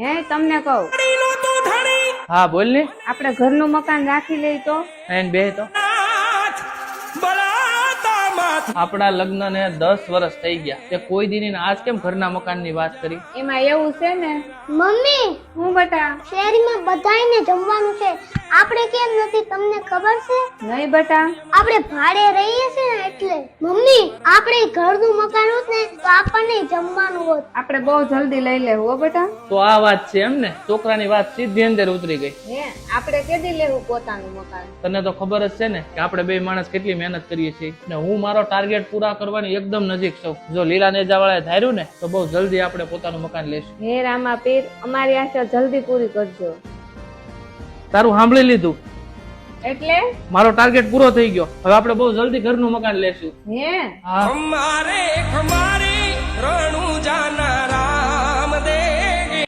હે તમને કહું, હા બોલ ને. આપણે ઘરનું મકાન રાખી લઈ તો? એને બે તો આપણા લગ્ન ને 10 વર્ષ થઈ ગયા, તે કોઈ દી આજ કેમ ઘરના મકાન ની વાત કરી? એમાં એવું છે ને મમ્મી, હું બેટા, શેરીમાં બધાયને જમવાનું છે, આપણે કેમ નથી તમને ખબર છે? નહીં બેટા, આપણે ભાડે રહીએ છે ને એટલે. મમ્મી, આપણે ઘરનું મકાન હોત ને તો આપણને જમવાનું હોત. આપણે બહુ જલ્દી લઈ લેવું હો બેટા. તો આ વાત છે એમ ને? છોકરાની વાત સીધી અંદર ઉતરી ગઈ. હે આપણે કેદી લેવું પોતાનું મકાન? તને તો ખબર જ છે ને કે આપણે બે માણસ કેટલી મહેનત કરીએ છીએ ને હું મારો ટાર્ગેટ પૂરા કરવાની એકદમ નજીક છું. જો લીલા નેજા વાળાએ ધાર્યું ને તો બહુ જલ્દી આપણે પોતાનું મકાન લેશું. હે રામા પીર, અમારી આશા જલ્દી પૂરી કરજો. તારું સાંભળી લીધું? એટલે મારો ટાર્ગેટ પૂરો થઈ ગયો. હવે આપણે બહુ જલ્દી ઘરનું મકાન લેશું. હે હા. हमारे हमारे रणु जाना